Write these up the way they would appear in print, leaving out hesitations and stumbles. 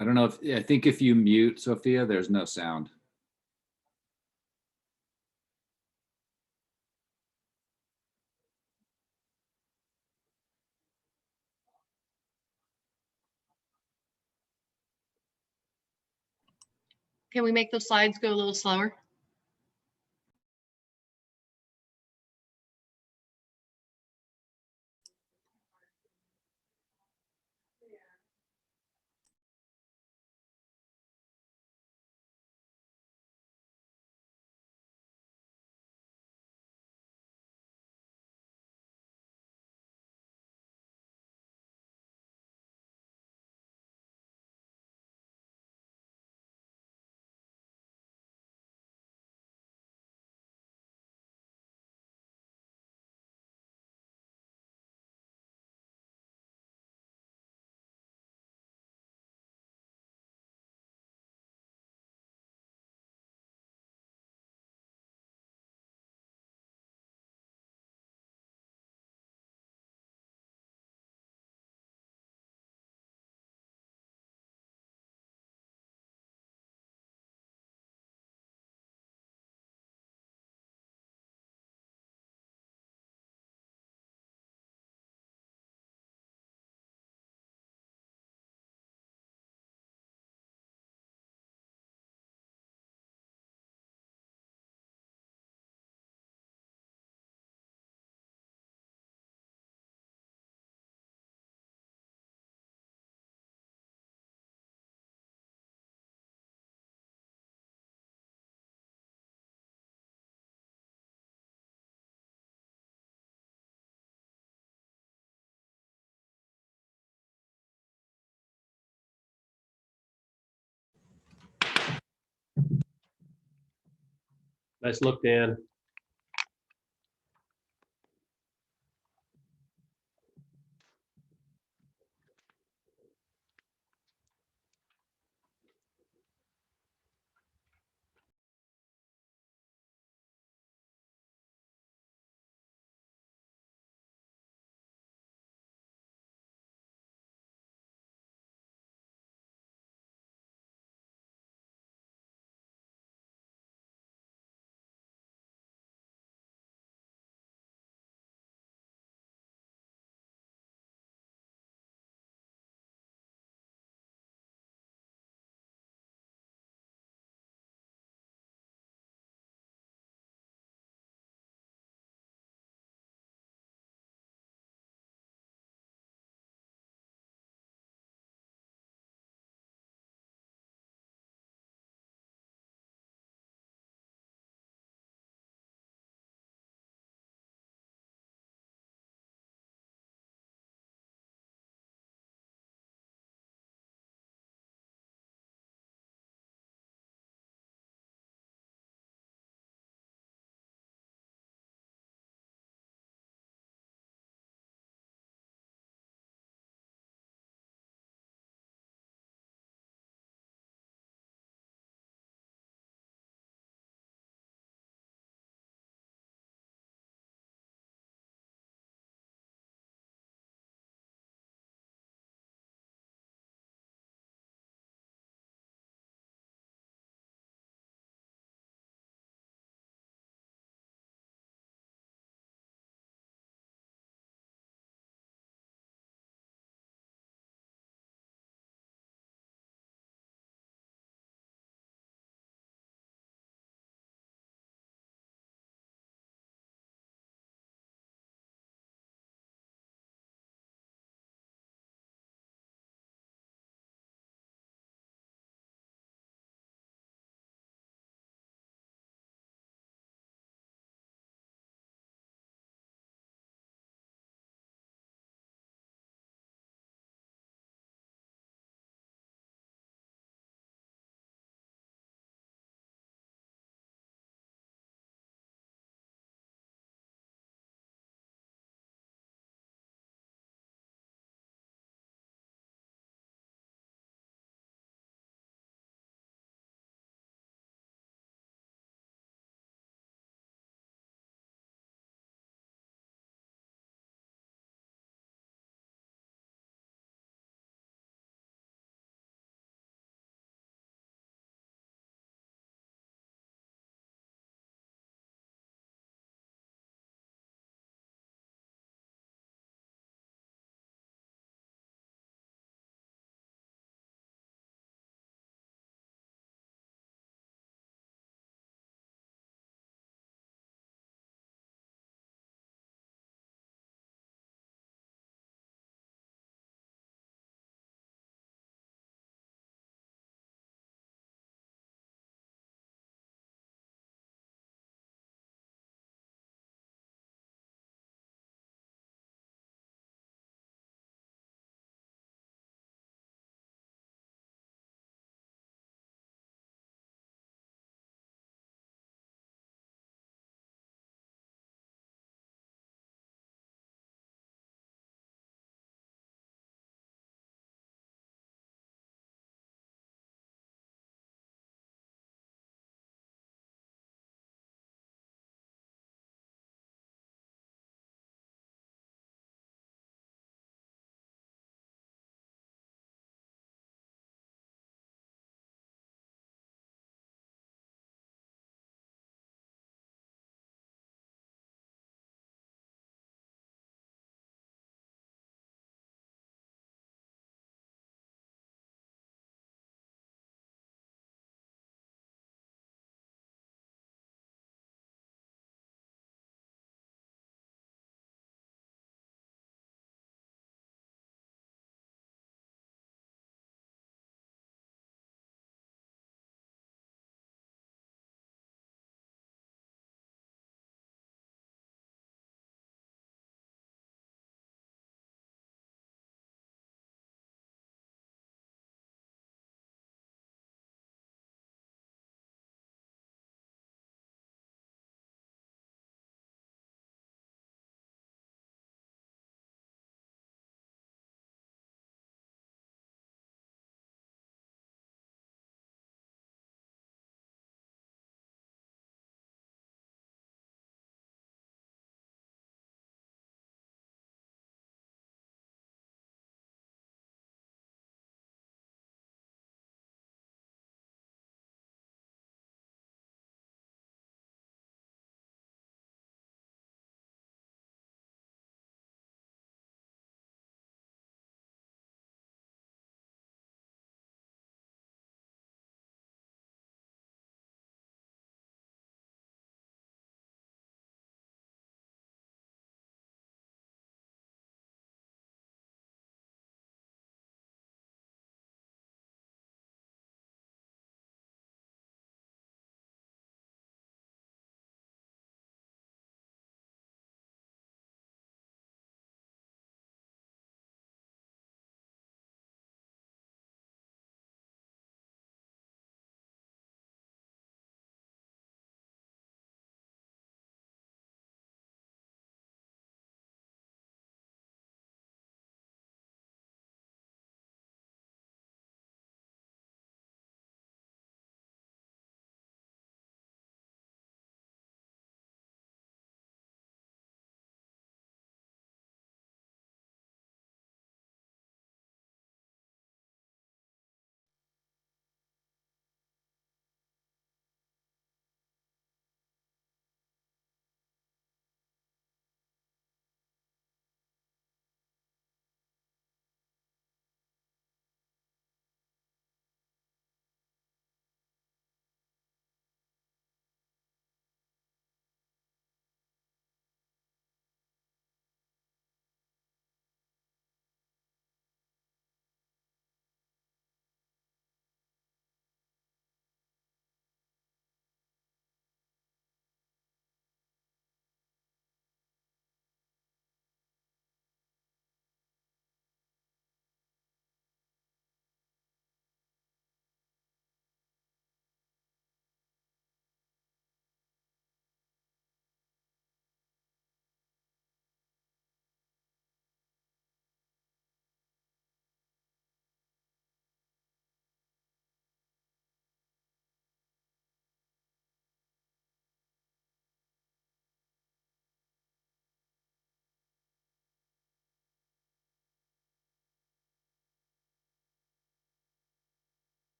I don't know if, I think if you mute Sophia, there's no sound. Can we make those slides go a little slower? Nice look, Dan.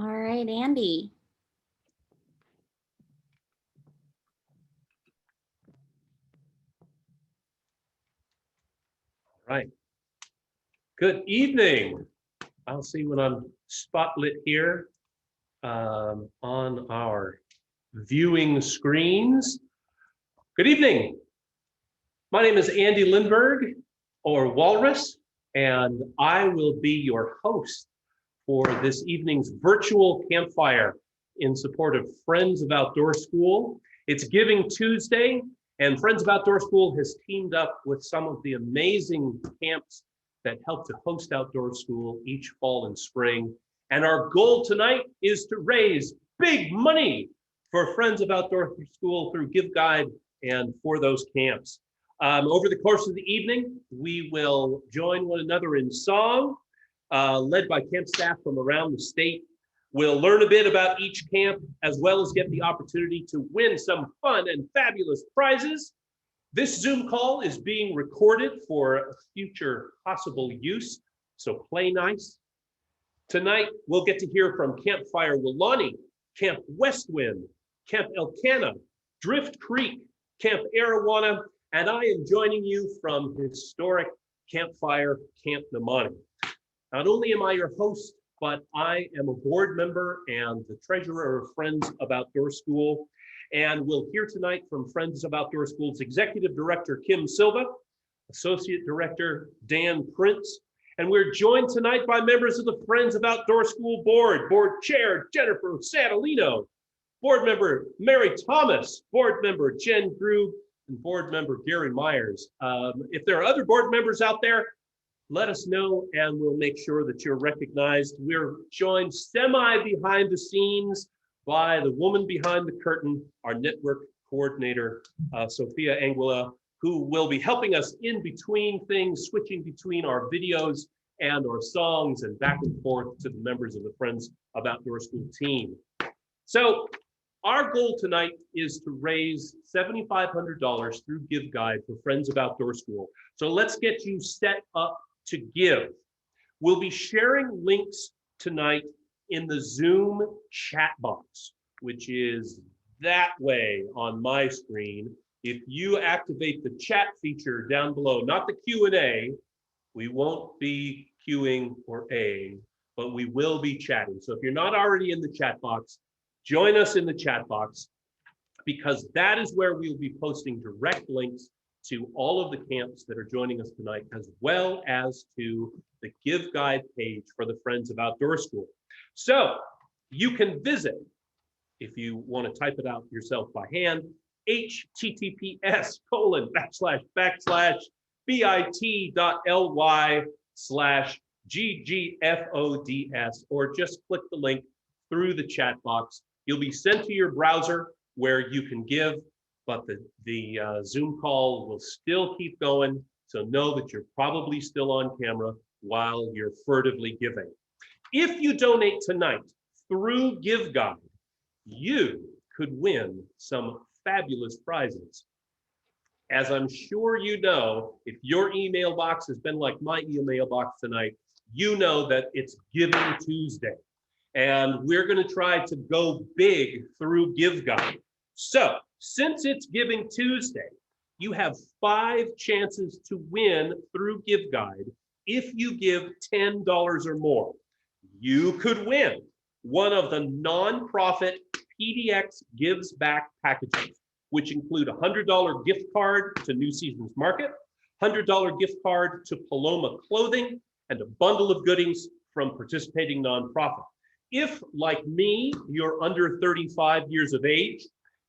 All right, Andy. Right. Good evening. I'll see when I'm spotlit here on our viewing screens. Good evening. My name is Andy Lindberg, or Walrus, and I will be your host for this evening's virtual campfire in support of Friends of Outdoor School. It's Giving Tuesday, and Friends of Outdoor School has teamed up with some of the amazing camps that help to host outdoor school each fall and spring. And our goal tonight is to raise big money for Friends of Outdoor School through Give Guide and for those camps. Over the course of the evening, we will join one another in song, led by camp staff from around the state. We'll learn a bit about each camp, as well as get the opportunity to win some fun and fabulous prizes. This Zoom call is being recorded for future possible use, so play nice. Tonight, we'll get to hear from Campfire Willani, Camp Westwind, Camp Elkanah, Drift Creek, Camp Arawana, and I am joining you from historic Campfire Camp Namani. Not only am I your host, but I am a board member and the treasurer of Friends of Outdoor School. And we'll hear tonight from Friends of Outdoor School's Executive Director, Kim Silva, Associate Director, Dan Prince. And we're joined tonight by members of the Friends of Outdoor School Board, Board Chair, Jennifer Satolino, Board Member, Mary Thomas, Board Member, Jen Grube, and Board Member, Gary Myers. If there are other board members out there, let us know and we'll make sure that you're recognized. We're joined semi behind the scenes by the woman behind the curtain, our network coordinator, Sophia Anguilla, who will be helping us in between things, switching between our videos and our songs and back and forth to the members of the Friends of Outdoor School team. So our goal tonight is to raise $7,500 through Give Guide for Friends of Outdoor School. So let's get you set up to give. We'll be sharing links tonight in the Zoom chat box, which is that way on my screen. If you activate the chat feature down below, not the Q&A, we won't be queuing or but we will be chatting. So if you're not already in the chat box, join us in the chat box, because that is where we'll be posting direct links to all of the camps that are joining us tonight, as well as to the Give Guide page for the Friends of Outdoor School. So you can visit, if you want to type it out yourself by hand, https://bit.ly/ggfods, or just click the link through the chat box. You'll be sent to your browser where you can give, but the Zoom call will still keep going. So know that you're probably still on camera while you're furtively giving. If you donate tonight through Give Guide, you could win some fabulous prizes. As I'm sure you know, if your email box has been like my email box tonight, you know that it's Giving Tuesday. And we're going to try to go big through Give Guide. So since it's Giving Tuesday, You have 5 chances to win through Give Guide if you give $10 or more. You could win one of the nonprofit PDX Gives Back packages, which include a $100 gift card to New Seasons Market, $100 gift card to Paloma Clothing, and a bundle of goodies from participating nonprofit. If, like me, you're under 35 years of age,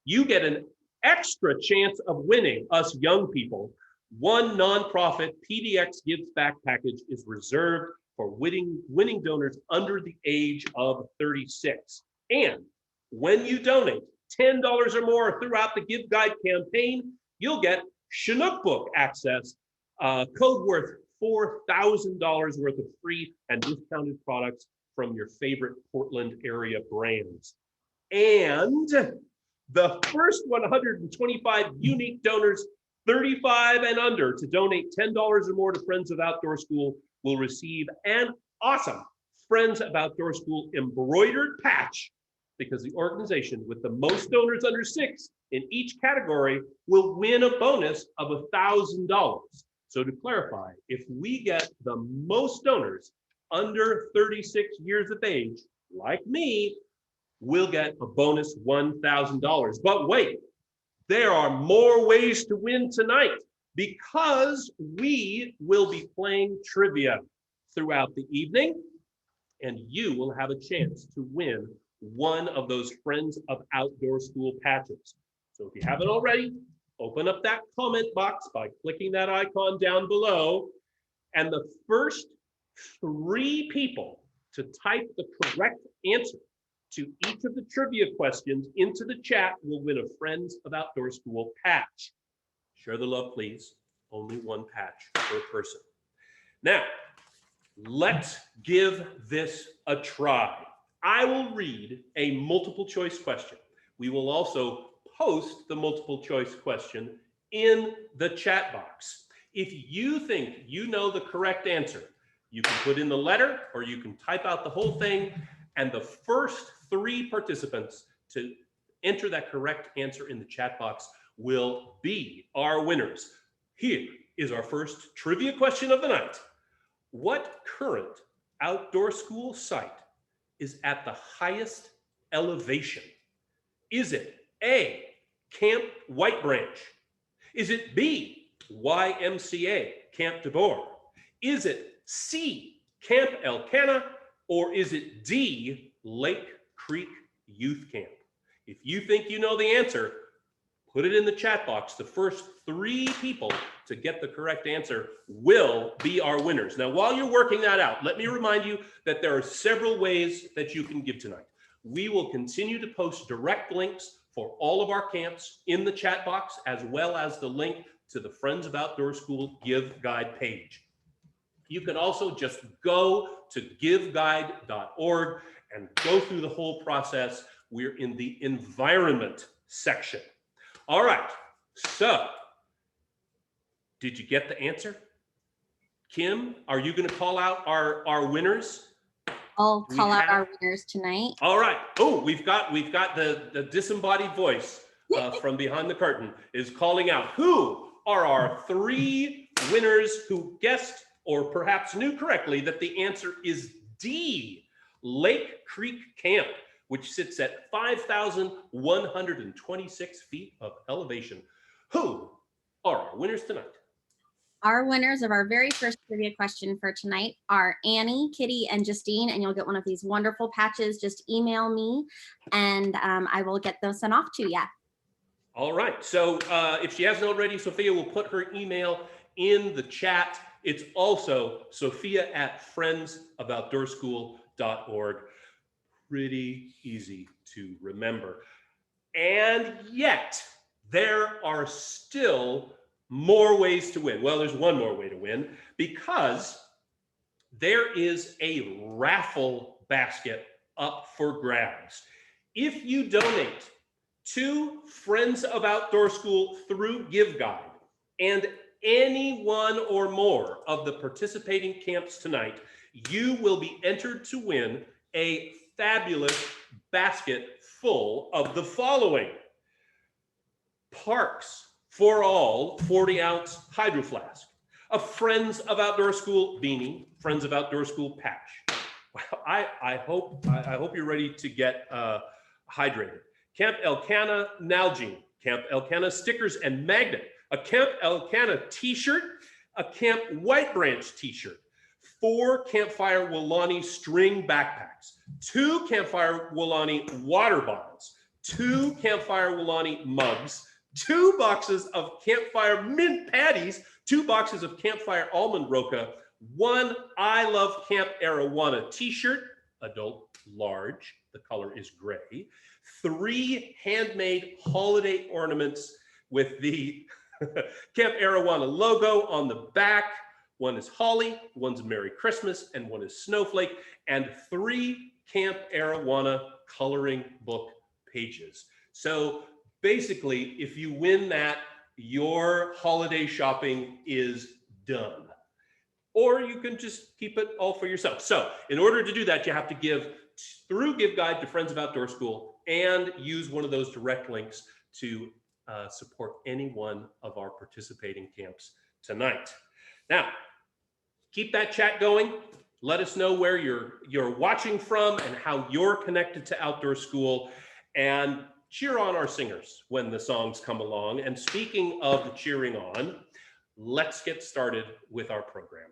you get an extra chance of winning, us young people. One nonprofit PDX Gives Back package is reserved for winning donors under the age of 36. And when you donate $10 or more throughout the Give Guide campaign, you'll get Chinook Book access, code worth $4,000 worth of free and discounted products from your favorite Portland area brands. And the first 125 unique donors, 35 and under, to donate $10 or more to Friends of Outdoor School will receive an awesome Friends of Outdoor School embroidered patch, because the organization with the most donors under 6 in each category will win a bonus of $1,000. So to clarify, if we get the most donors under 36 years of age, like me, we'll get a bonus $1,000. But wait, there are more ways to win tonight, because we will be playing trivia throughout the evening, and you will have a chance to win one of those Friends of Outdoor School patches. So if you haven't already, open up that comment box by clicking that icon down below, and the first 3 people to type the correct answer to each of the trivia questions into the chat will win a Friends of Outdoor School patch. Share the love, please. Only 1 patch per person. Now, let's give this a try. I will read a multiple choice question. We will also post the multiple choice question in the chat box. If you think you know the correct answer, you can put in the letter or you can type out the whole thing, and the first 3 participants to enter that correct answer in the chat box will be our winners. Here is our first trivia question of the night. What current outdoor school site is at the highest elevation? Is it A, Camp White Branch? Is it B, YMCA, Camp DeBoer? Is it C, Camp Elkanah? Or is it D, Lake Creek Youth Camp? If you think you know the answer, put it in the chat box. The first 3 people to get the correct answer will be our winners. Now, while you're working that out, let me remind you that there are several ways that you can give tonight. We will continue to post direct links for all of our camps in the chat box, as well as the link to the Friends of Outdoor School Give Guide page. You can also just go to giveguide.org and go through the whole process. We're in the environment section. All right, so did you get the answer? Kim, are you going to call out our winners? I'll call out our winners tonight. All right. Oh, we've got the disembodied voice from behind the curtain is calling out. Who are our 3 winners who guessed or perhaps knew correctly that the answer is D, Lake Creek Camp, which sits at 5,126 feet of elevation? Who are our winners tonight? Our winners of our very first trivia question for tonight are Annie, Kitty, and Justine, and you'll get one of these wonderful patches. Just email me, and I will get those sent off to you. All right. So if she hasn't already, Sophia will put her email in the chat. It's also sophia@friendsofoutdoorschool.org. Pretty easy to remember. And yet, there are still more ways to win. Well, there's one more way to win, because there is a raffle basket up for grabs. If you donate to Friends of Outdoor School through Give Guide, and any one or more of the participating camps tonight, you will be entered to win a fabulous basket full of the following: Parks for all 40-ounce Hydro Flask, a Friends of Outdoor School beanie, Friends of Outdoor School patch. Well, I hope you're ready to get hydrated. Camp Elkanah Nalgene, Camp Elkanah stickers and magnet, a Camp Elkanah t-shirt, a Camp White Branch t-shirt, 4 Campfire Wilani string backpacks, 2 Campfire Wilani water bottles, 2 Campfire Wilani mugs, 2 boxes of Campfire mint patties, 2 boxes of Campfire almond roca, 1 I Love Camp Arowana t-shirt, adult large, the color is gray, 3 handmade holiday ornaments with the Camp Arowana logo on the back. One is holly, one's Merry Christmas, and one is snowflake, and 3 Camp Arowana coloring book pages. So basically, if you win that, your holiday shopping is done. Or you can just keep it all for yourself. So in order to do that, you have to give through Give Guide to Friends of Outdoor School and use one of those direct links to support any one of our participating camps tonight. Now, keep that chat going. Let us know where you're watching from and how you're connected to Outdoor School, and cheer on our singers when the songs come along. And speaking of the cheering on, let's get started with our program.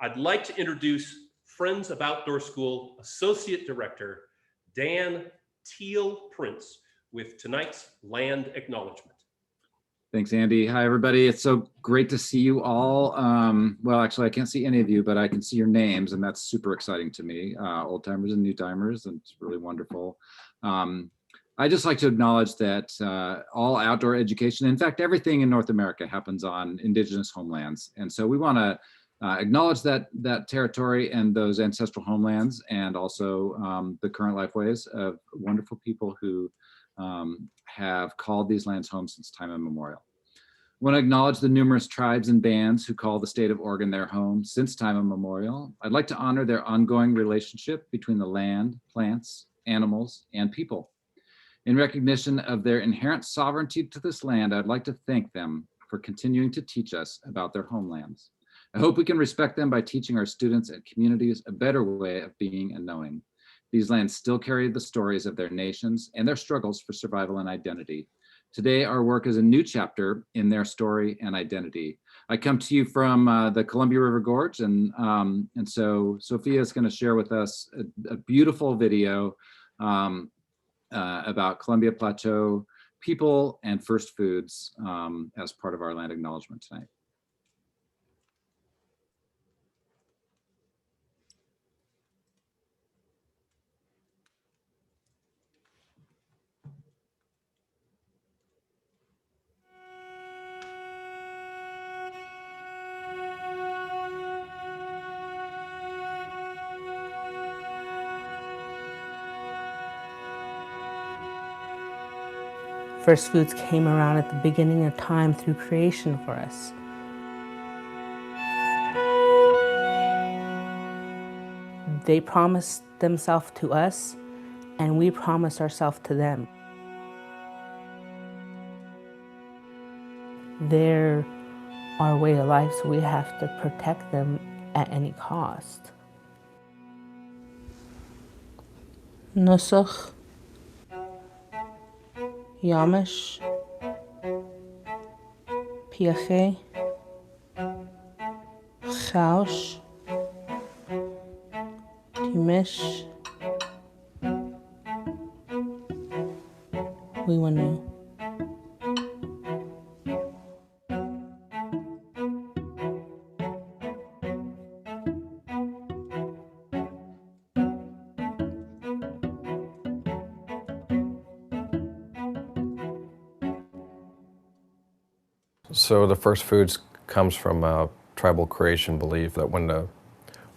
I'd like to introduce Friends of Outdoor School Associate Director, Dan Teal Prince, with tonight's land acknowledgement. Thanks, Andy. Hi, everybody. It's so great to see you all. Well, actually, I can't see any of you, but I can see your names, and that's super exciting to me. Old timers and new timers, and it's really wonderful. I just like to acknowledge that all outdoor education, in fact, everything in North America happens on indigenous homelands. And so we want to acknowledge that territory and those ancestral homelands, and also the current lifeways of wonderful people who have called these lands home since time immemorial. I want to acknowledge the numerous tribes and bands who call the state of Oregon their home since time immemorial. I'd like to honor their ongoing relationship between the land, plants, animals, and people. In recognition of their inherent sovereignty to this land, I'd like to thank them for continuing to teach us about their homelands. I hope we can respect them by teaching our students and communities a better way of being and knowing. These lands still carry the stories of their nations and their struggles for survival and identity. Today, our work is a new chapter in their story and identity. I come to you from the Columbia River Gorge, and so Sophia is going to share with us a beautiful video about Columbia Plateau people and first foods as part of our land acknowledgement tonight. First foods came around at the beginning of time through creation for us. They promised themselves to us, and we promised ourselves to them. They're our way of life, so we have to protect them at any cost. Nusach, Yamish, Piache, Chaush, Timish, Wiwanu. So the first foods comes from a tribal creation belief that when the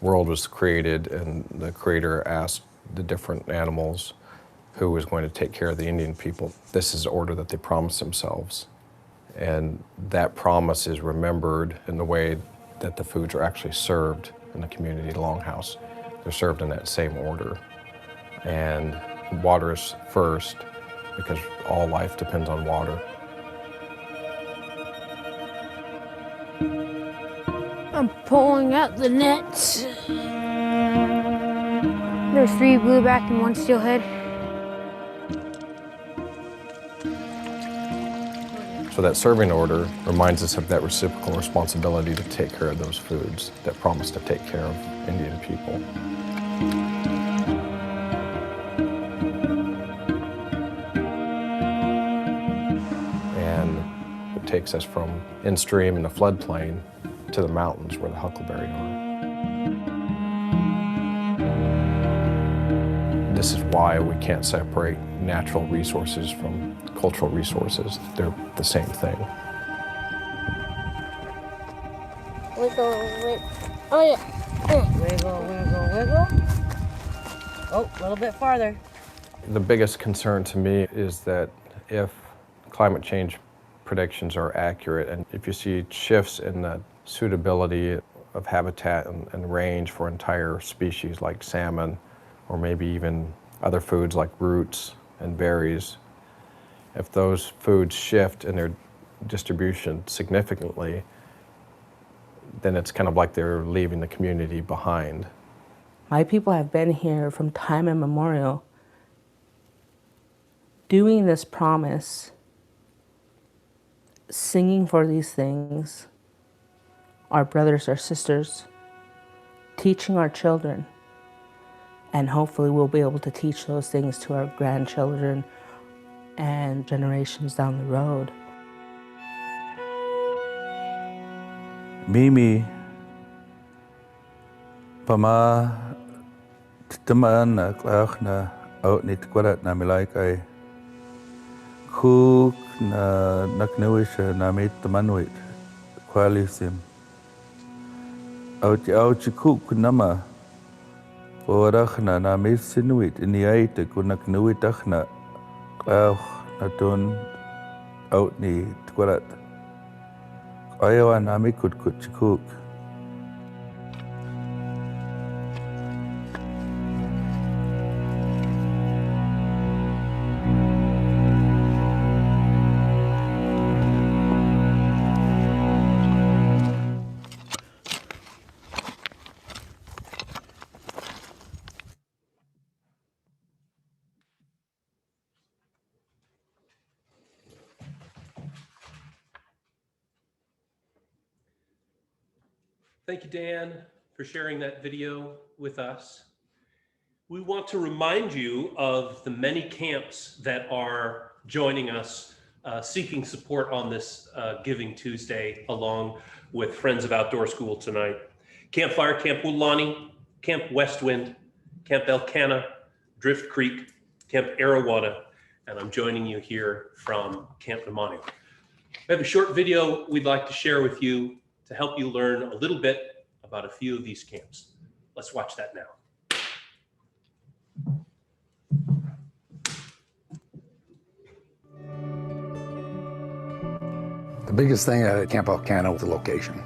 world was created and the creator asked the different animals who was going to take care of the Indian people, this is the order that they promised themselves. And that promise is remembered in the way that the foods are actually served in the community longhouse. They're served in that same order. And water is first because all life depends on water. I'm pulling out the nets. There's 3 blueback and 1 steelhead. So that serving order reminds us of that reciprocal responsibility to take care of those foods, that promise to take care of Indian people. And it takes us from in-stream in the floodplain to the mountains where the huckleberry are. This is why we can't separate natural resources from cultural resources. They're the same thing. Wiggle, wiggle. Oh yeah. Wiggle, wiggle, wiggle. Oh, a little bit farther. The biggest concern to me is that if climate change predictions are accurate, and if you see shifts in the suitability of habitat and range for entire species like salmon, or maybe even other foods like roots and berries, if those foods shift in their distribution significantly, then it's kind of like they're leaving the community behind. My people have been here from time immemorial, doing this promise, singing for these things, our brothers, our sisters, teaching our children, and hopefully we'll be able to teach those things to our grandchildren and generations down the road. Mimi, Pama, Taman, Klachna, out nit kwarat na milaikai. Cook na naknewisha na mit tamanwit, qualisim. Out cook nama, Porachna na mit sinuit, in the aite kunaknuitachna, Klach natun, out ni kwarat. Ayawan nami cook. Thank you, Dan, for sharing that video with us. We want to remind you of the many camps that are joining us, seeking support on this Giving Tuesday, along with Friends of Outdoor School tonight. Campfire, Camp Woolani, Camp Westwind, Camp Elkanah, Drift Creek, Camp Arawana, and I'm joining you here from Camp Namanu. We have a short video we'd like to share with you to help you learn a little bit about a few of these camps. Let's watch that now. The biggest thing at Camp Elkanah was the location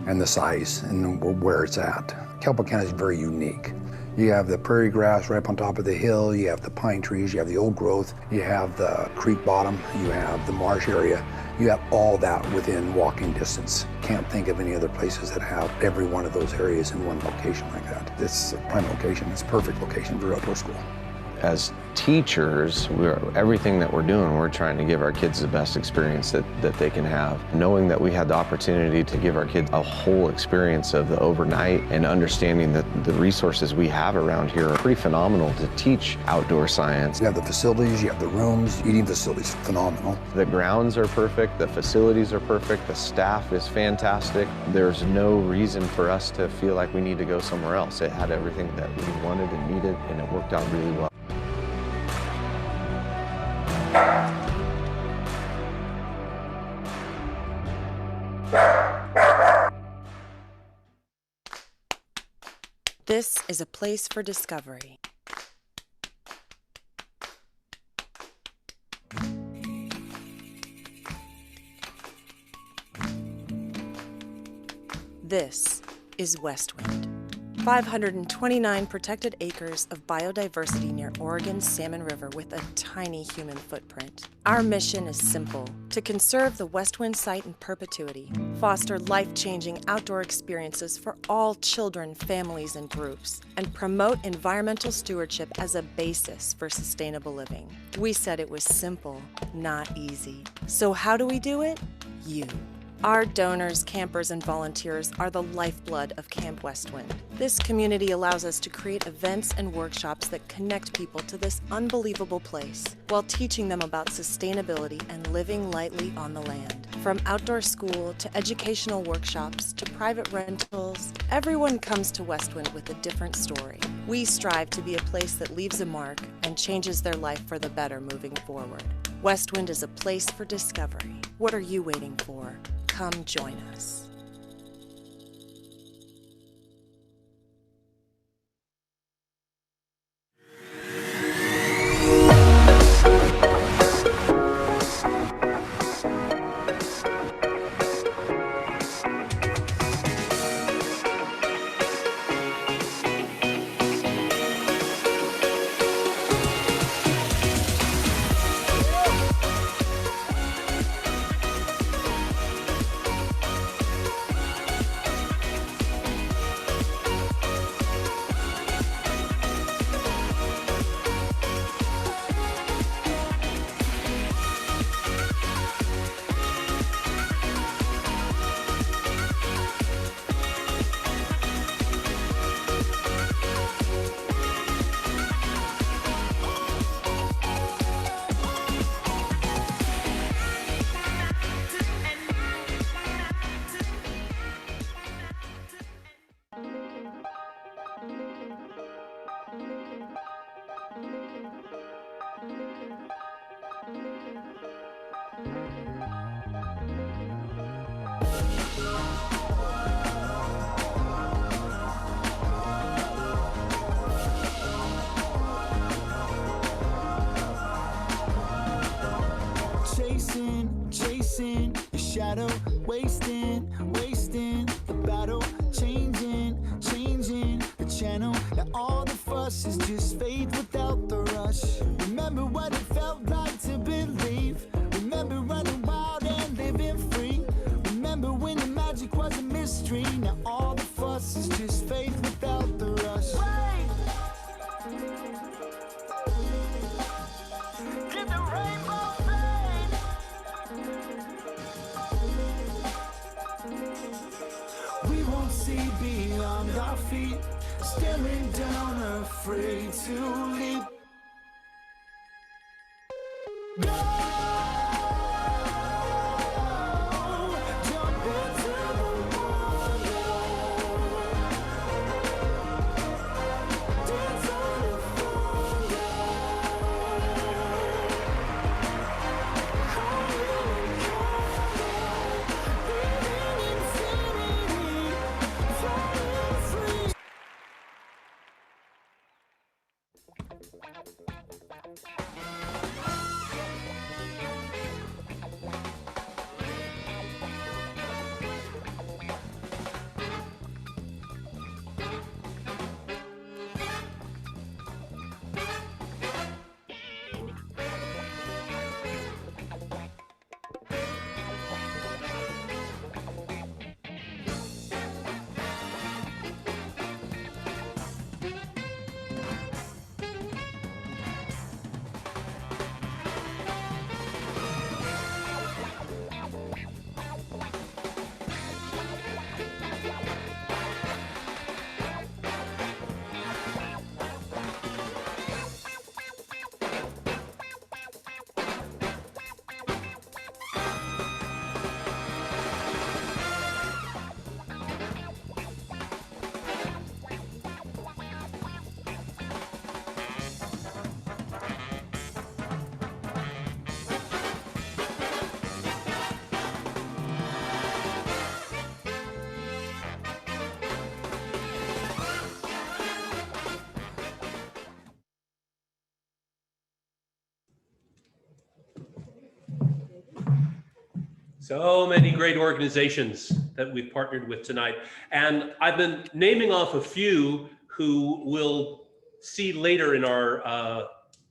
and the size and where it's at. Camp Elkanah is very unique. You have the prairie grass right up on top of the hill, you have the pine trees, you have the old growth, you have the creek bottom, you have the marsh area. You have all that within walking distance. Can't think of any other places that have every one of those areas in one location like that. It's a prime location, it's a perfect location for outdoor school. As teachers, everything that we're doing, we're trying to give our kids the best experience that they can have. Knowing that we had the opportunity to give our kids a whole experience of the overnight and understanding that the resources we have around here are pretty phenomenal to teach outdoor science. You have the facilities, you have the rooms, eating facilities, phenomenal. The grounds are perfect, the facilities are perfect, the staff is fantastic. There's no reason for us to feel like we need to go somewhere else. It had everything that we wanted and needed, and it worked out really well. This is a place for discovery. This is Westwind. 529 protected acres of biodiversity near Oregon's Salmon River with a tiny human footprint. Our mission is simple: to conserve the West Wind site in perpetuity, foster life-changing outdoor experiences for all children, families, and groups, and promote environmental stewardship as a basis for sustainable living. We said it was simple, not easy. So how do we do it? You. Our donors, campers, and volunteers are the lifeblood of Camp Westwind. This community allows us to create events and workshops that connect people to this unbelievable place while teaching them about sustainability and living lightly on the land. From outdoor school to educational workshops to private rentals, everyone comes to Westwind with a different story. We strive to be a place that leaves a mark and changes their life for the better moving forward. Westwind is a place for discovery. What are you waiting for? Come join us. Chasing the shadow, wasting the battle, changing the channel. Now all the fuss is just fade without the rush. Remember what it felt like to believe. Remember running wild and living free. Remember when the magic was a mystery. Now all the fuss is just faith without the rush. Did the rainbow fade? We won't see beyond our feet, staring down, afraid to leap. So many great organizations that we've partnered with tonight. And I've been naming off a few who we'll see later in our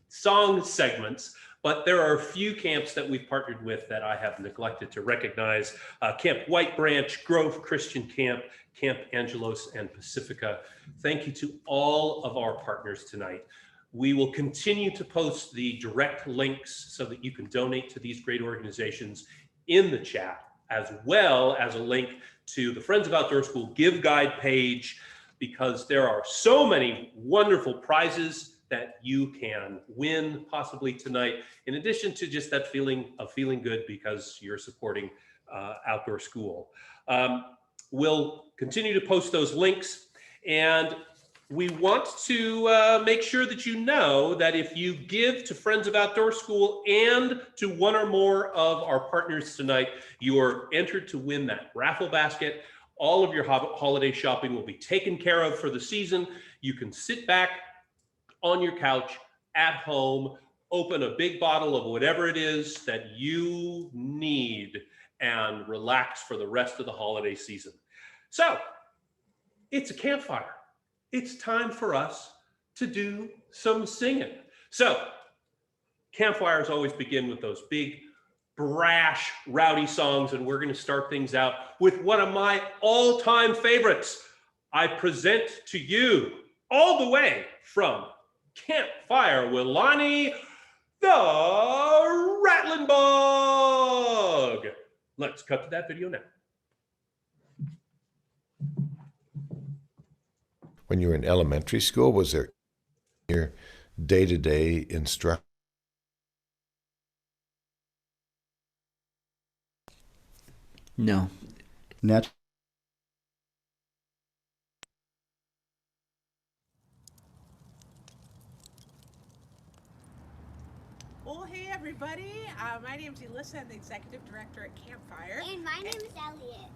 song segments, but there are a few camps that we've partnered with that I have neglected to recognize. Camp White Branch, Grove Christian Camp, Camp Angelos, and Pacifica. Thank you to all of our partners tonight. We will continue to post the direct links so that you can donate to these great organizations in the chat, as well as a link to the Friends of Outdoor School Give Guide page, because there are so many wonderful prizes that you can win possibly tonight, in addition to just that feeling of feeling good because you're supporting outdoor school. We'll continue to post those links, and we want to make sure that you know that if you give to Friends of Outdoor School and to one or more of our partners tonight, you are entered to win that raffle basket. All of your holiday shopping will be taken care of for the season. You can sit back on your couch at home, open a big bottle of whatever it is that you need, and relax for the rest of the holiday season. So it's a campfire. It's time for us to do some singing. So campfires always begin with those big, brash, rowdy songs, and we're going to start things out with one of my all-time favorites. I present to you, all the way from Campfire with Lonnie, the Rattling Bug. Let's cut to that video now. When you were in elementary school, was there your day-to-day instruction? No. Well, hey everybody. My name's Elissa. I'm the executive director at Campfire. And my name is Elliot.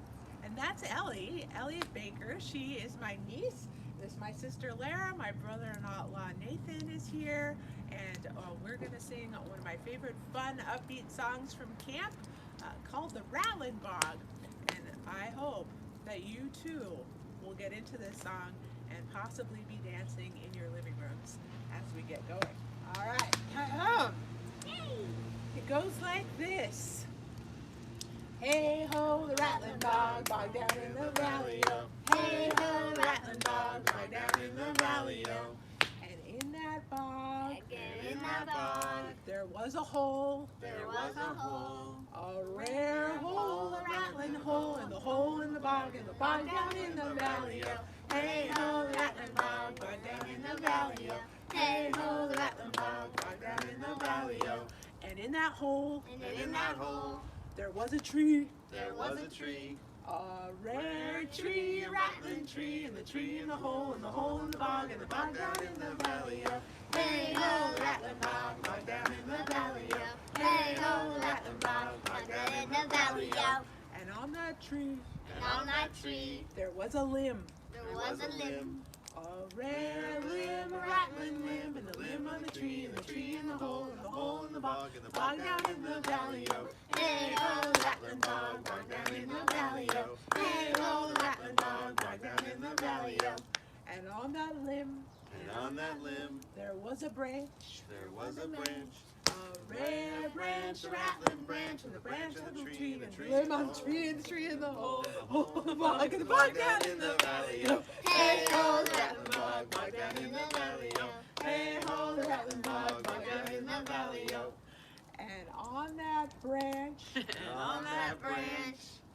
And that's Ellie, Elliot Baker. She is my niece. This is my sister Lara. My brother-in-law Nathan is here. And we're going to sing one of my favorite fun, upbeat songs from camp called The Rattling Bog. And I hope that you too will get into this song and possibly be dancing in your living rooms as we get going. All right. It goes like this. Hey ho, the rattling bog, bog down in the valley-o. Hey ho, the rattling bog, bog down in the valley-o. And in that bog, there was a hole. There was a hole. A rare hole, a rattling hole, and the hole in the bog, and the bog down in the valley-o. Hey ho, the rattling bog, bog down in the valley-o. Hey ho, the rattling bog, bog down in the valley-o. And in that hole, there was a tree. There was a tree. A rare tree, a rattling tree, and the tree in the hole, and the hole in the bog, and the bog down in the valley-o. Hey ho, rattling bog, bog down in the valley-o. Hey ho, rattling bog, bog down in the valley-o. And on that tree, there was a limb. There was a limb. A rare limb, a rattling limb, and the limb on the tree, and the tree in the hole, and the hole in the bog, and the bog down in the valley-o. Hey ho, the rattling bog, bog down in the valley-o. Hey ho, the rattling bog, bog down in the valley-o. And on that limb, there was a branch. There was a branch. A rare branch, a rattling branch, and the branch on the tree, and the limb on the tree, and the tree in the hole, hole in the bog, and the bog down in the valley-o. Hey ho, the rattling bog, bog down in the valley-o. Hey ho, the rattling bog, bog down in the valley-o. And on that branch,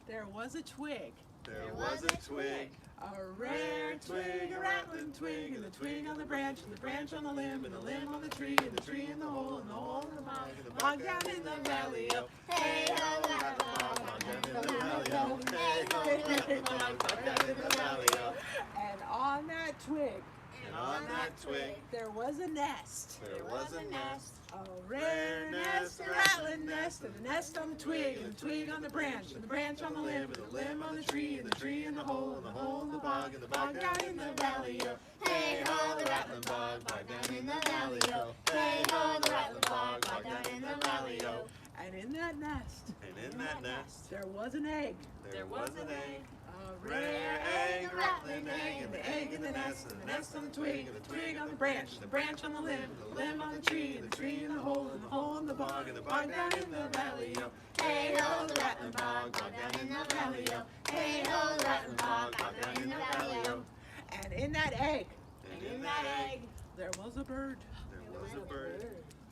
there was a twig. There was a twig. A rare twig, a rattling twig, and the twig on the branch, and the branch on the limb, and the limb on the tree, and the tree in the hole, and the hole in the bog, and the bog down in the valley-o. Hey ho, the rattling bog, bog down in the valley-o. Hey ho, the rattling bog, bog down in the valley-o. And on that twig, there was a nest. There was a nest. A rare nest, a rattling nest, and the nest on the twig, and the twig on the branch, and the branch on the limb, and the limb on the tree, and the tree in the hole, and the hole in the bog, and the bog down in the valley-o. Hey ho, the rattling bog, bog down in the valley-o. Hey ho, the rattling bog, bog down in the valley-o. And in that nest, there was an egg. There was an egg. A rare egg, a rattling egg, and the egg in the nest, and the nest on the twig, and the twig on the branch on the limb, and the limb on the tree, and the tree in the hole, and the hole in the bog, and the bog down in the valley, yo. Hey ho, the rattling bog down in the valley, yo. Hey ho, the rattling bog down in the valley, yo. And in that egg, there was a bird.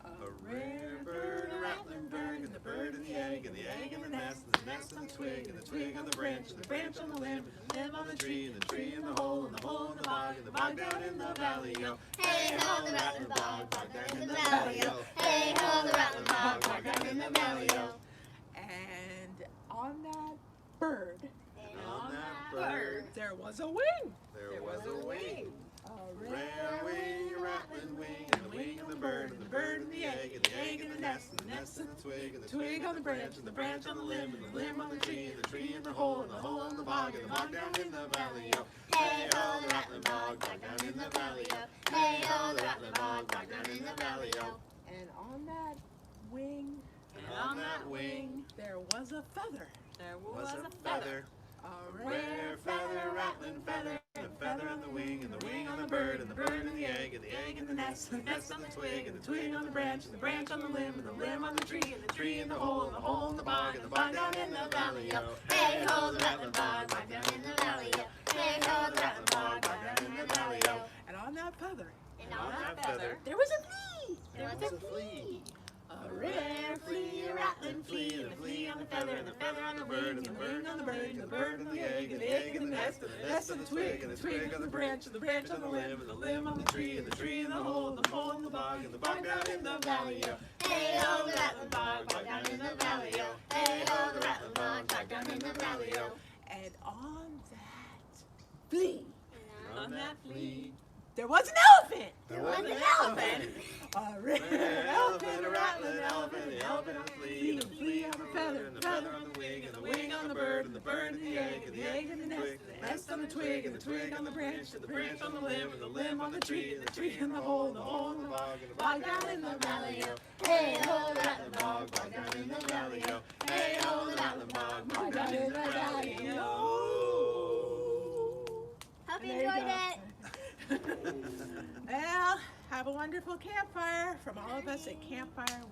A rare bird, a rattling bird, and the bird in the egg, and the egg in the nest, and the nest on the twig, and the twig on the branch on the limb, and the limb on the tree, and the tree in the hole, and the hole in the bog, and the bog down in the valley, yo. Hey ho, the rattling bog down in the valley, yo. Hey ho, the rattling bog down in the valley, yo. And on that bird, there was a wing. There was a wing. A rare wing, a rattling wing, and the wing of the bird in the egg, and the egg in the nest on the twig, and the twig on the branch on the limb, and the limb on the tree in the hole, and the hole in the bog, and the bog down in the valley, yo. Hey ho, the rattling bog down in the valley, yo. Hey ho, the rattling bog down in the valley, yo. And on that wing, there was a feather. Was a feather. A Rare feather, rattling feather, and a feather on the wing, and the wing on the bird in the egg, and the egg in the nest on the twig, and the twig on the branch on the limb, and the limb on the tree in the hole, and the hole in the bog, and the bog down in the valley, yo. Hey ho, the rattling bog down in the valley, yo. Hey ho, the rattling bog down in the valley, yo. And on that feather, there was a flea. There was a flea. a rare flea, a rattling flea, and the flea on the feather, and the feather on the wing, and the wing on the bird, and the bird on the egg, and the egg in the nest, and the nest on the twig, and the twig on the branch on the limb, and the limb on the tree in the hole, and the hole in the bog, and the bog down in the valley, yo. Hey ho, the rattling bog down in the valley, yo. Hey ho, the rattling bog down in the valley, yo. And on that flea, there was an elephant. There was an elephant. A rare elephant, a rattling elephant, the elephant on the flea, the flea on the feather, and the feather on the wing, and the wing on the bird, and the bird in the egg, and the egg in the nest, and the nest on the twig, and the twig on the branch, and the branch on the limb, and the limb on the tree, and the tree in the hole, and the hole in the bog, and the bog down in the valley, yo. Hey ho, the rattling bog down in the valley, yo. Hey ho, the rattling bog down in the valley, yo. Hope you enjoyed it. Well, have a wonderful campfire from all of us at Campfire Milani.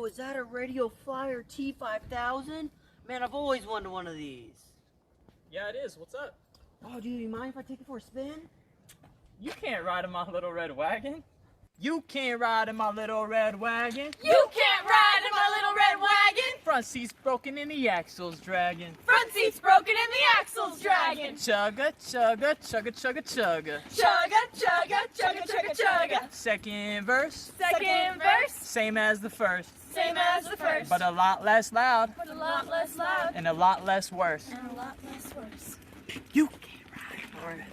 Whoa, is that a Radio Flyer T5000? Man, I've always wanted one of these. Yeah, it is. What's up? Oh, do you mind if I take it for a spin? You can't ride in my little red wagon. You can't ride in my little red wagon. You can't ride in my little red wagon. Front seat's broken and the axle's dragging. Front seat's broken and the axle's dragging. Chugga, chugga, chugga, chugga, chugga. Chugga, chugga, chugga, chugga, chugga. Second verse. Second verse. Same as the first. Same as the first. But a lot less loud. But a lot less loud. And a lot less worse. And a lot less worse. You can't ride in my red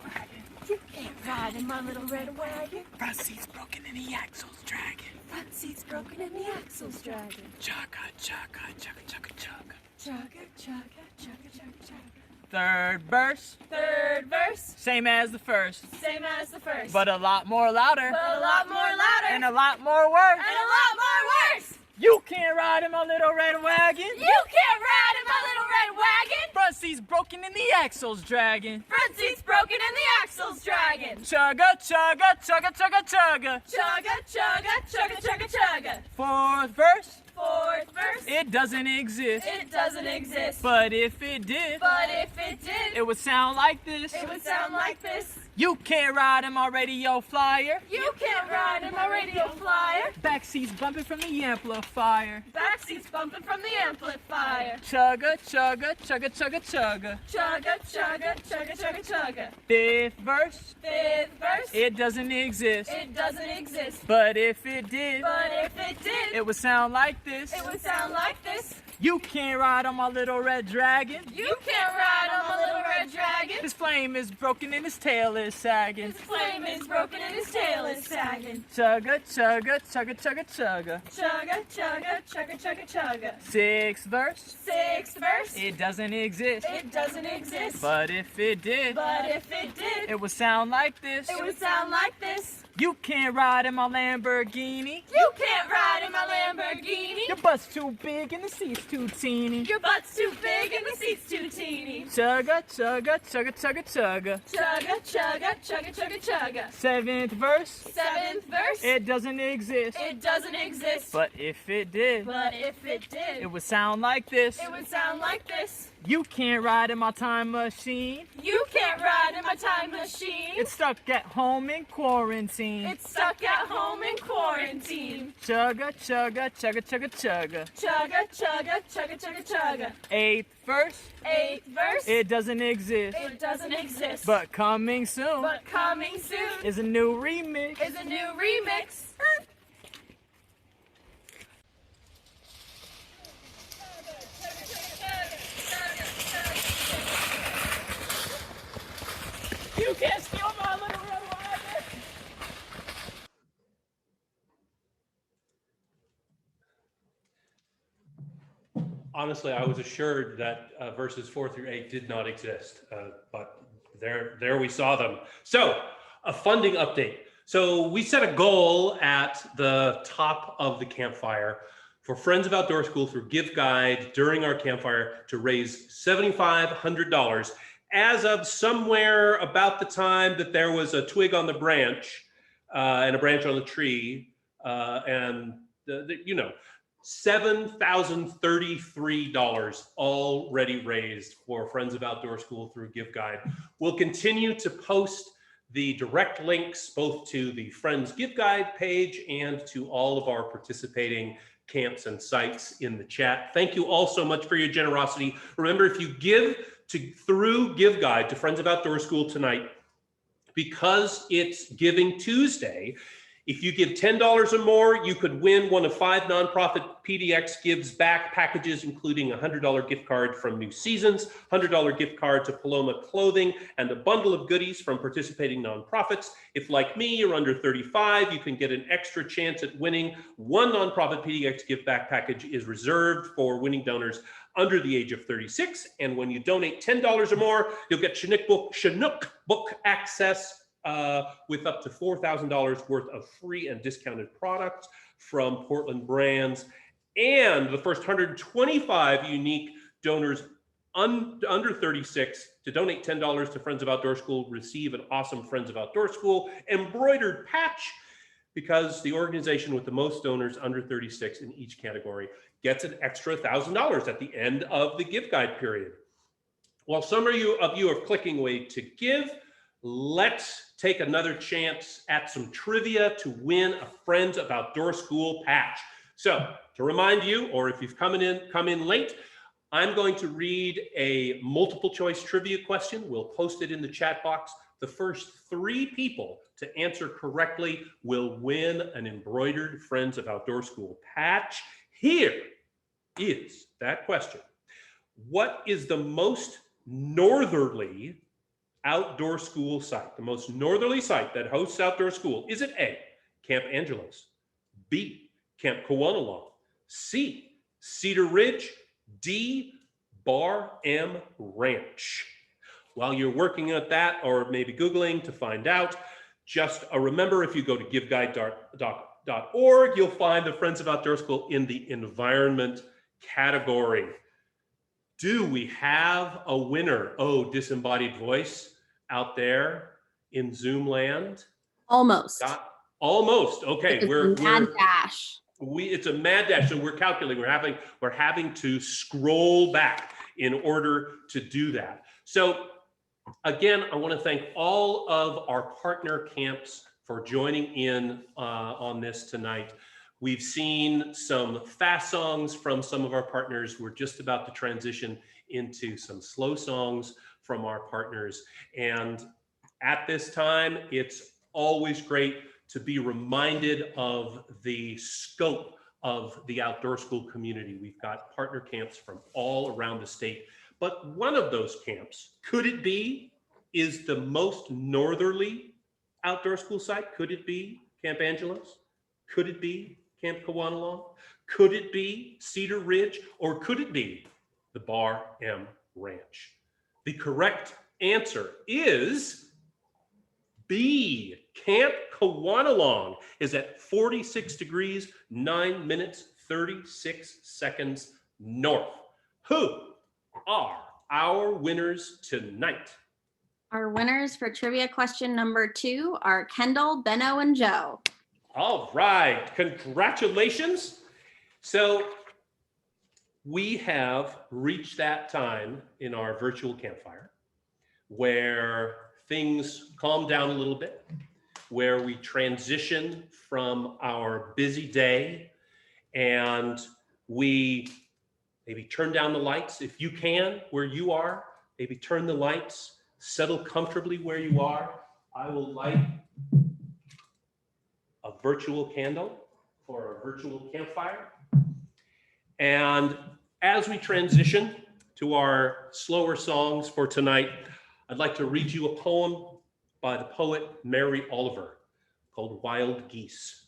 wagon. You can't ride in my little red wagon. Front seat's broken and the axle's dragging. Front seat's broken and the axle's dragging. Chugga, chugga, chugga, chugga, chugga. Chugga, chugga, chugga, chugga, chugga. Third verse. Third verse. Same as the first. Same as the first. But a lot more louder. But a lot more louder. And a lot more worse. And a lot more worse. You can't ride in my little red wagon. You can't ride in my little red wagon. Front seat's broken and the axle's dragging. Front seat's broken and the axle's dragging. Chugga, chugga, chugga, chugga, chugga. Chugga, chugga, chugga, chugga, chugga. Fourth verse. Fourth verse. It doesn't exist. It doesn't exist. But if it did. But if it did. It would sound like this. It would sound like this. You can't ride in my radio flyer. You can't ride in my radio flyer. Backseat's bumping from the amplifier. Backseat's bumping from the amplifier. Chugga, chugga, chugga, chugga, chugga. Chugga, chugga, chugga, chugga, chugga. Fifth verse. Fifth verse. It doesn't exist. It doesn't exist. But if it did. But if it did. It would sound like this. It would sound like this. You can't ride on my little red dragon. You can't ride on my little red dragon. His flame is broken and his tail is sagging. His flame is broken and his tail is sagging. Chugga, chugga, chugga, chugga, chugga. Chugga, chugga, chugga, chugga, chugga. Sixth verse. Sixth verse. It doesn't exist. It doesn't exist. But if it did. But if it did. It would sound like this. It would sound like this. You can't ride in my Lamborghini. You can't ride in my Lamborghini. Your butt's too big and the seat's too teeny. Your butt's too big and the seat's too teeny. Chugga, chugga, chugga, chugga, chugga. Chugga, chugga, chugga, chugga, chugga. Seventh verse. Seventh verse. It doesn't exist. It doesn't exist. But if it did. But if it did. It would sound like this. It would sound like this. You can't ride in my time machine. You can't ride in my time machine. It's stuck at home in quarantine. It's stuck at home in quarantine. Chugga, chugga, chugga, chugga, chugga. Chugga, chugga, chugga, chugga, chugga. Eighth verse. Eighth verse. It doesn't exist. It doesn't exist. But coming soon. But coming soon. Is a new remix. Is a new remix. You can't steal my little red wagon. Honestly, I was assured that verses 4 through 8 did not exist, but there we saw them. So, a funding update. So we set a goal at the top of the campfire for Friends of Outdoor School through Give Guide during our campfire to raise $7,500. As of somewhere about the time that there was a twig on the branch and a branch on the tree, and $7,033 already raised for Friends of Outdoor School through Give Guide. We'll continue to post the direct links both to the Friends Give Guide page and to all of our participating camps and sites in the chat. Thank you all so much for your generosity. Remember, if you give through Give Guide to Friends of Outdoor School tonight, because it's Giving Tuesday, if you give $10 or more, you could win one of 5 nonprofit PDX Gives Back packages, including a $100 gift card from New Seasons, $100 gift card to Paloma Clothing, and a bundle of goodies from participating nonprofits. If, like me, you're under 35, you can get an extra chance at winning. One nonprofit PDX Give Back package is reserved for winning donors under the age of 36. And when you donate $10 or more, you'll get Chinook book access with up to $4,000 worth of free and discounted products from Portland brands. And the first 125 unique donors under 36 to donate $10 to Friends of Outdoor School receive an awesome Friends of Outdoor School embroidered patch because the organization with the most donors under 36 in each category gets an extra $1,000 at the end of the Give Guide period. While some of you are clicking away to give, let's take another chance at some trivia to win a Friends of Outdoor School patch. So to remind you, or if you've come in late, I'm going to read a multiple choice trivia question. We'll post it in the chat box. The first 3 people to answer correctly will win an embroidered Friends of Outdoor School patch. Here is that question. What is the most northerly outdoor school site? The most northerly site that hosts outdoor school? Is it A, Camp Angelos, B, Camp Kawunalong, C, Cedar Ridge, D, Bar M Ranch? While you're working at that, or maybe Googling to find out, just remember, if you go to giveguide.org, you'll find the Friends of Outdoor School in the environment category. Do we have a winner? Oh, disembodied voice out there in Zoom land? Almost. Almost. Okay, It's a mad dash. It's a mad dash. So we're calculating. We're having to scroll back in order to do that. So again, I want to thank all of our partner camps for joining in on this tonight. We've seen some fast songs from some of our partners. We're just about to transition into some slow songs from our partners. And at this time, it's always great to be reminded of the scope of the outdoor school community. We've got partner camps from all around the state, but one of those camps, could it be, is the most northerly outdoor school site? Could it be Camp Angelos? Could it be Camp Kawunalong? Could it be Cedar Ridge? Or could it be the Bar M Ranch? The correct answer is B. Camp Kawunalong is at 46 degrees, 9 minutes, 36 seconds north. Who are our winners tonight? Our winners for trivia question number 2 are Kendall, Benno, and Joe. All right, congratulations. So we have reached that time in our virtual campfire where things calm down a little bit, where we transition from our busy day and we maybe turn down the lights if you can, where you are, maybe turn the lights, settle comfortably where you are. I will light a virtual candle for our virtual campfire. And as we transition to our slower songs for tonight, I'd like to read you a poem by the poet Mary Oliver called Wild Geese.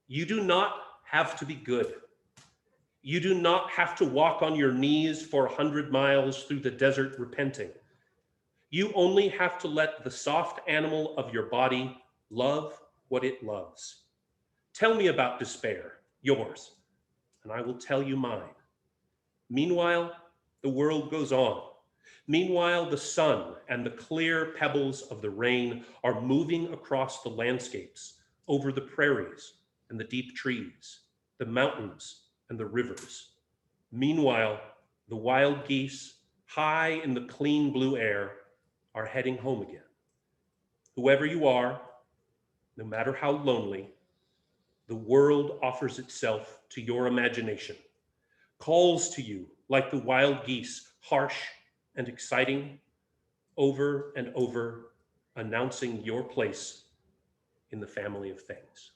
You do not have to be good. You do not have to walk on your knees for 100 miles through the desert repenting. You only have to let the soft animal of your body love what it loves. Tell me about despair, yours, and I will tell you mine. Meanwhile, the world goes on. Meanwhile, the sun and the clear pebbles of the rain are moving across the landscapes, over the prairies and the deep trees, the mountains and the rivers. Meanwhile, the wild geese, high in the clean blue air, are heading home again. Whoever you are, no matter how lonely, the world offers itself to your imagination, calls to you like the wild geese, harsh and exciting, over and over, announcing your place in the family of things.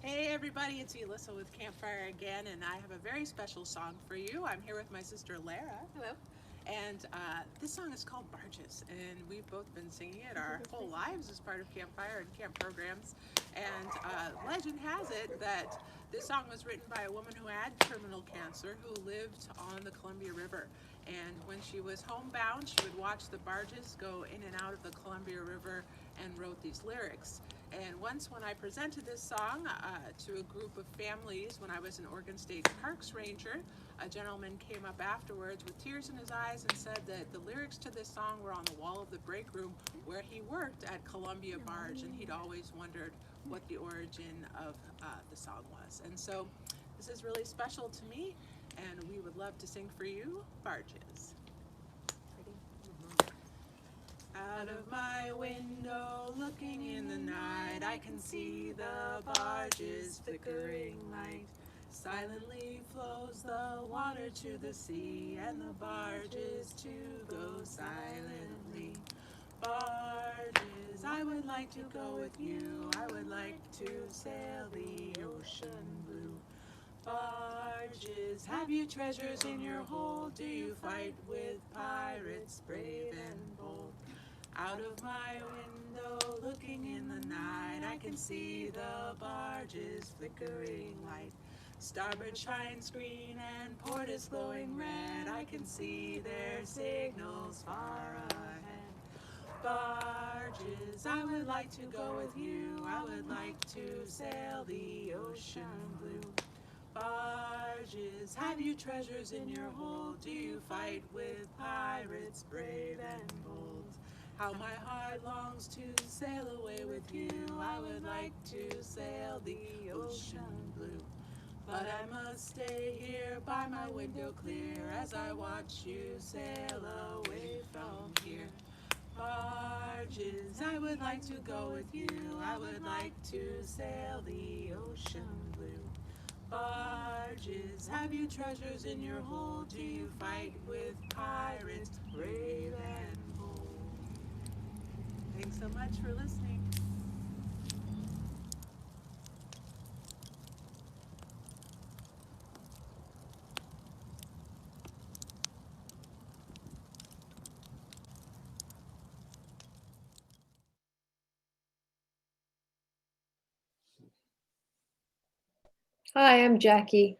Hey everybody, it's Elissa with Campfire again, and I have a very special song for you. I'm here with my sister Lara. Hello. And this song is called Barges, and we've both been singing it our whole lives as part of Campfire and camp programs. And legend has it that this song was written by a woman who had terminal cancer who lived on the Columbia River. And when she was homebound, she would watch the barges go in and out of the Columbia River and wrote these lyrics. And once when I presented this song to a group of families when I was an Oregon State Parks Ranger, a gentleman came up afterwards with tears in his eyes and said that the lyrics to this song were on the wall of the break room where he worked at Columbia Barge, and he'd always wondered what the origin of the song was. And so this is really special to me, and we would love to sing for you, Barges. Out of my window, looking in the night, I can see the barges flickering light. Silently flows the water to the sea, and the barges too go silently. Barges, I would like to go with you. I would like to sail the ocean blue. Barges, have you treasures in your hold? Do you fight with pirates brave and bold? Out of my window, looking in the night, I can see the barges flickering light. Starboard shines green and port is glowing red. I can see their signals far ahead. Barges, I would like to go with you. I would like to sail the ocean blue. Barges, have you treasures in your hold? Do you fight with pirates brave and bold? How my heart longs to sail away with you. I would like to sail the ocean blue. But I must stay here by my window clear as I watch you sail away from here. Barges, I would like to go with you. I would like to sail the ocean blue. Barges, have you treasures in your hold? Do you fight with pirates brave and bold? Thanks so much for listening. Hi, I'm Jackie.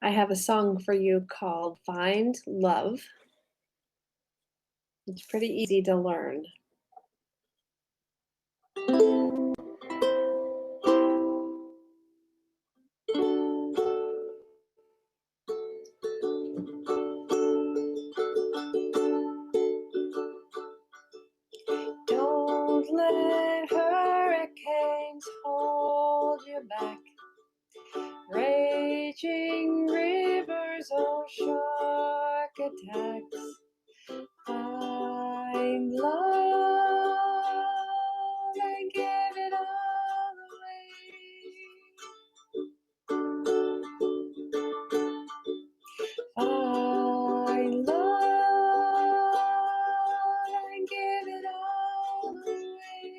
I have a song for you called Find Love. It's pretty easy to learn. Don't let hurricanes hold you back. Raging rivers or shark attacks. Find love and give it all away. Find love and give it all away.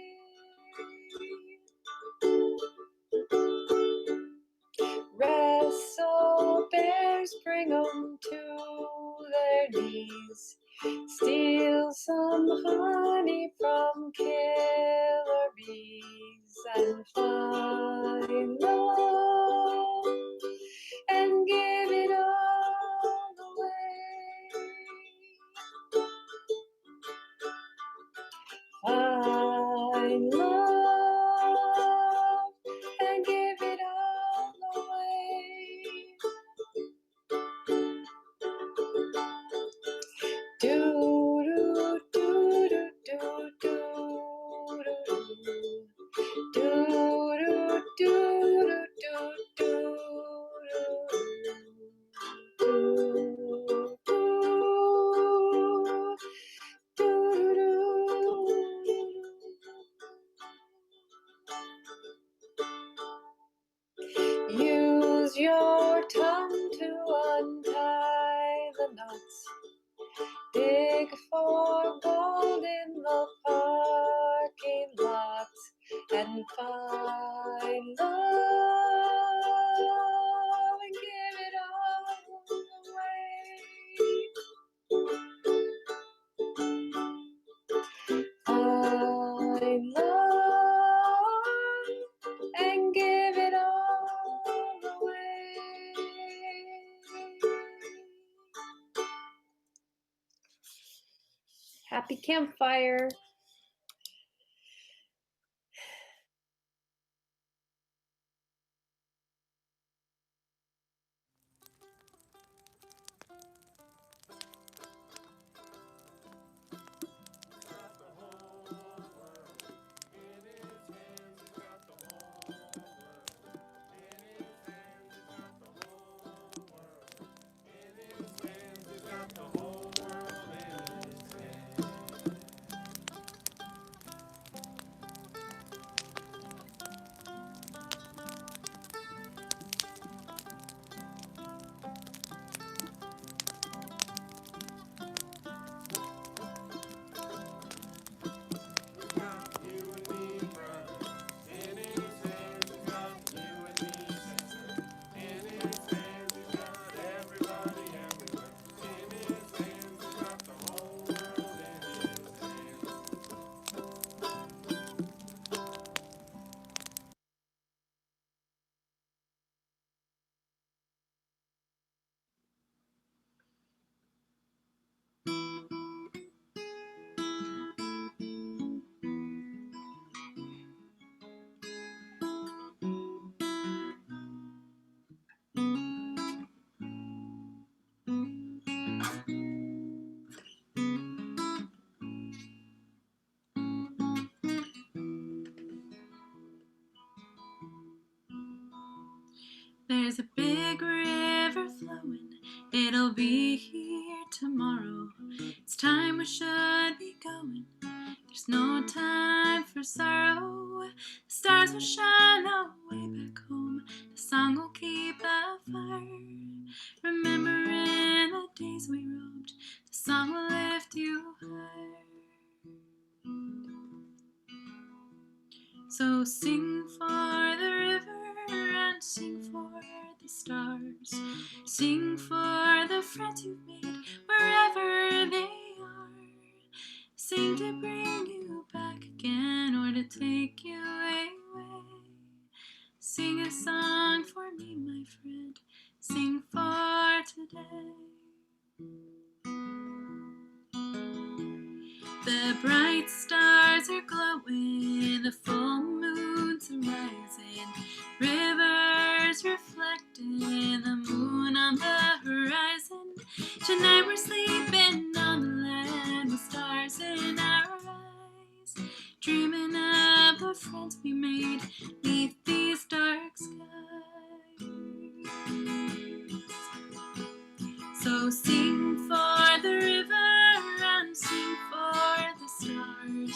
Wrestle bears, bring 'em to their knees. Steal some honey from killer bees and find love and give it all away. Find love and give it all away. Do do do do do do do do do do do Use your tongue to untie the knots. Dig for gold in the parking lots and find love and give it all away. Happy campfire. There's a big river flowing, it'll be here tomorrow. It's time we should be going, there's no time for sorrow. The stars will shine our way back home, the sun will keep a fire. Remembering the days we roamed, the sun will lift you higher. So sing for the river and sing for the stars. Sing for the friends you've made wherever they are. Sing to bring you back again or to take you away. Sing a song for me, my friend. Sing for today. The bright stars are glowing, the full moon's rising, rivers reflecting the moon on the horizon. Tonight we're sleeping on the land with stars in our eyes, dreaming of the friends we made beneath these dark skies. So sing for the river and sing for the stars.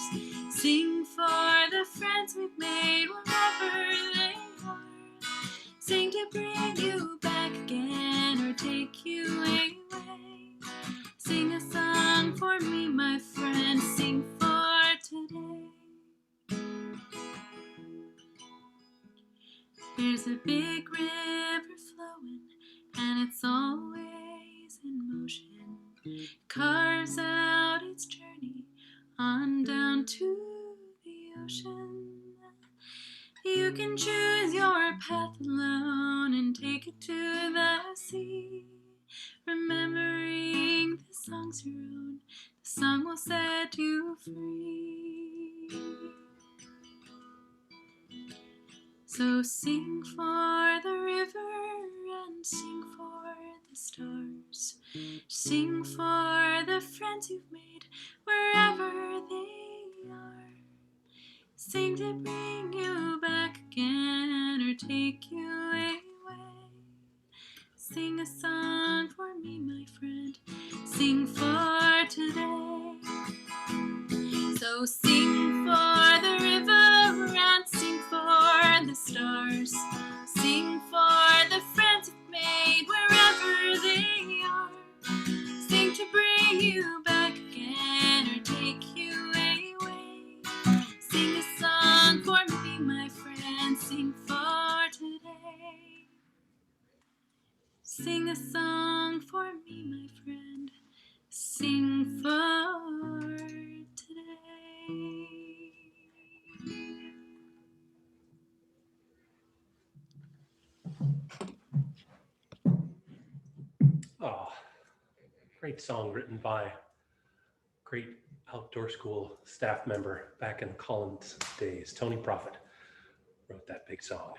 Sing for the friends we've made wherever they are. Sing to bring you back again or take you away. Sing a song for me, my friend. Sing for today. There's a big river flowing and it's always in motion. It carves out its journey on down to the ocean. You can choose your path alone and take it to the sea. Remembering the songs you wrote, the song will set you free. So sing for the river and sing for the stars. Sing for the friends you've made wherever they are. Sing to bring you back again or take you away. Sing a song for me, my friend. Sing for today. So sing for the river and sing for the stars. Sing for the friends you've made wherever they are. Sing to bring you back again or take you away. Sing a song for me, my friend. Sing for today. Sing a song for me, my friend. Sing for today. Oh, great song written by great outdoor school staff member back in Collins days. Tony Prophet wrote that big song.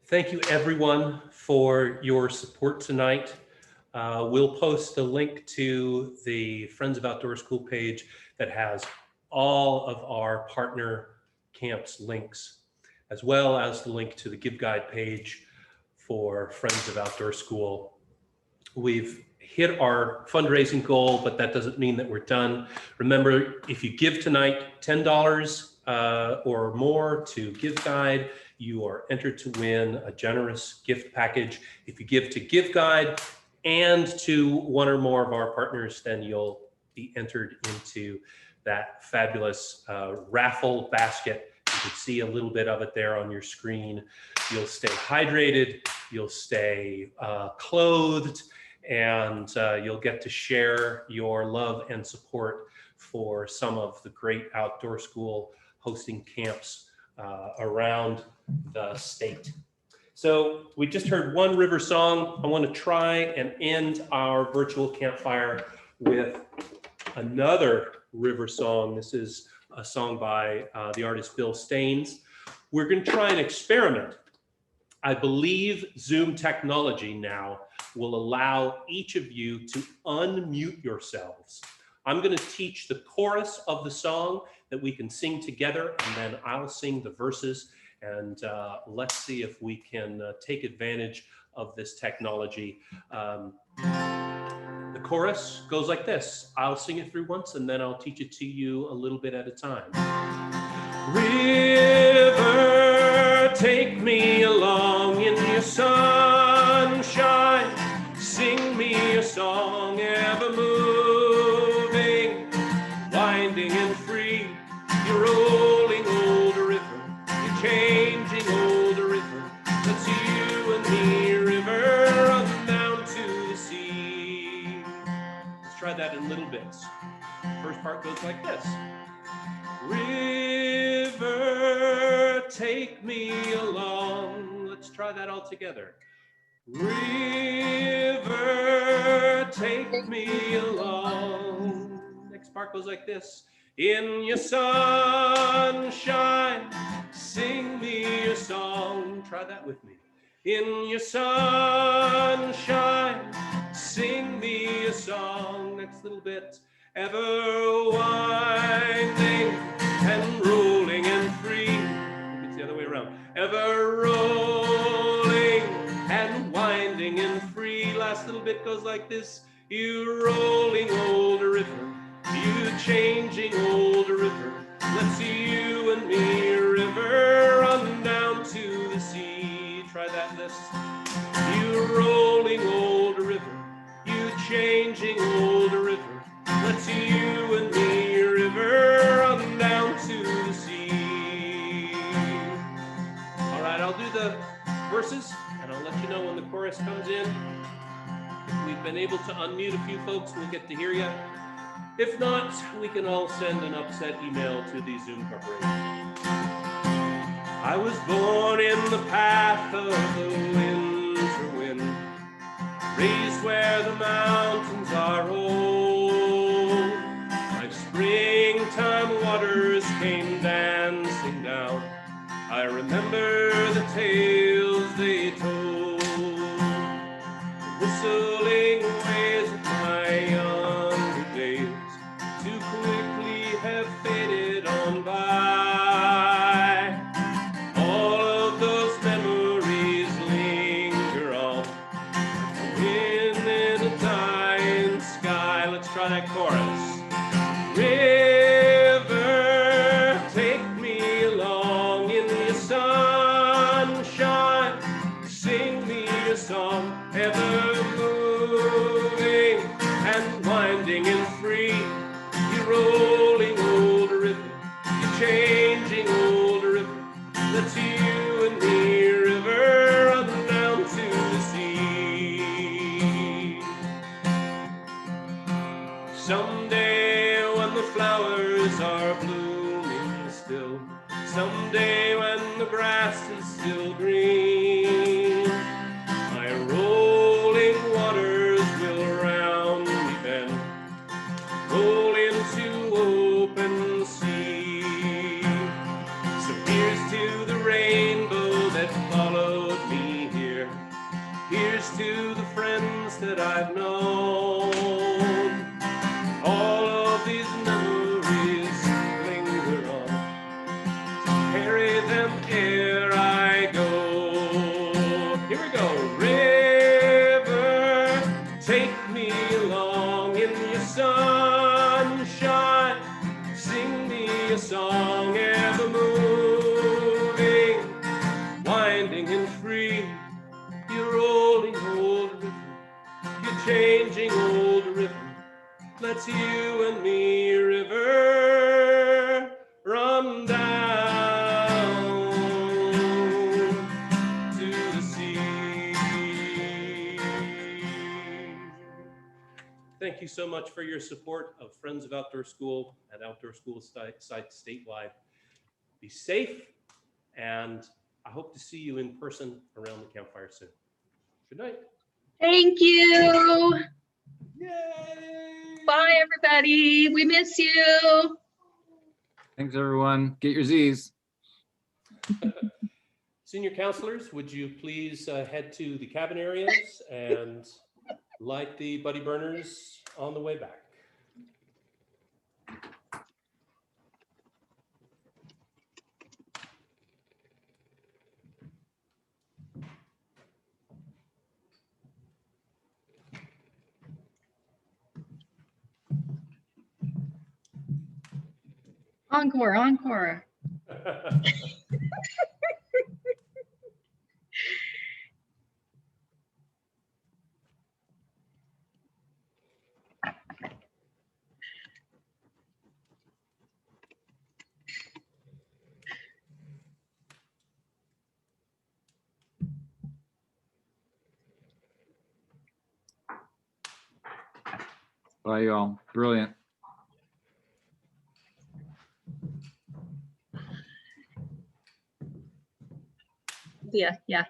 Thank you everyone for your support tonight. We'll post a link to the Friends of Outdoor School page that has all of our partner camps links, as well as the link to the Give Guide page for Friends of Outdoor School. We've hit our fundraising goal, but that doesn't mean that we're done. Remember, if you give tonight $10 or more to Give Guide, you are entered to win a generous gift package. If you give to Give Guide and to one or more of our partners, then you'll be entered into that fabulous raffle basket. You can see a little bit of it there on your screen. You'll stay hydrated, you'll stay clothed, and you'll get to share your love and support for some of the great outdoor school hosting camps around the state. So we just heard one river song. I want to try and end our virtual campfire with another river song. This is a song by the artist Bill Staines. We're going to try an experiment. I believe Zoom technology now will allow each of you to unmute yourselves. I'm going to teach the chorus of the song that we can sing together, and then I'll sing the verses, and let's see if we can take advantage of this technology. The chorus goes like this. I'll sing it through once, and then I'll teach it to you a little bit at a time. River, take me along in your sunshine. Sing me a song ever moving, winding and free. You're rolling older river, you're changing older river. That's you and me, river, run down to the sea. Let's try that in little bits. First part goes like this. River, take me along. Let's try that all together. River, take me along. Next part goes like this. In your sunshine, sing me a song. Try that with me. In your sunshine, sing me a song. Next little bit. Ever winding and rolling and free. It's the other way around. Ever rolling and winding and free. Last little bit goes like this. You rolling older river, you changing older river. Let's see you and me, river, run down to the sea. Try that list. You rolling older river, you changing older river. Let's see you and me, river, run down to the sea. All right, I'll do the verses, and I'll let you know when the chorus comes in. If we've been able to unmute a few folks, we'll get to hear you. If not, we can all send an upset email to the Zoom corporation. I was born in the path of the winter wind, raised where the mountains are old. Like springtime waters came dancing down. I remember the tales they told. The whistling ways of my younger days too quickly have faded on by. All of those memories linger on, in a dying sky. Let's try that chorus. River, take me along in your sunshine. Sing me a song ever moving and winding and free. You're rolling older river, you're changing older river. Let's see you and me, river, run down to the sea. Someday when the flowers are blooming still, someday when the grass is still green, my rolling waters will round me bend, roll into song ever moving, winding and free. You're rolling old river, you're changing old river. Let's you and me, river, run down to the sea. Thank you so much for your support of Friends of Outdoor School and Outdoor School sites statewide. Be safe, and I hope to see you in person around the campfire soon. Good night. Thank you. Bye, everybody. We miss you. Thanks, everyone. Get your Z's. Senior counselors, would you please head to the cabin areas and light the buddy burners on the way back? Encore, encore. Bye, y'all. Brilliant. Yeah.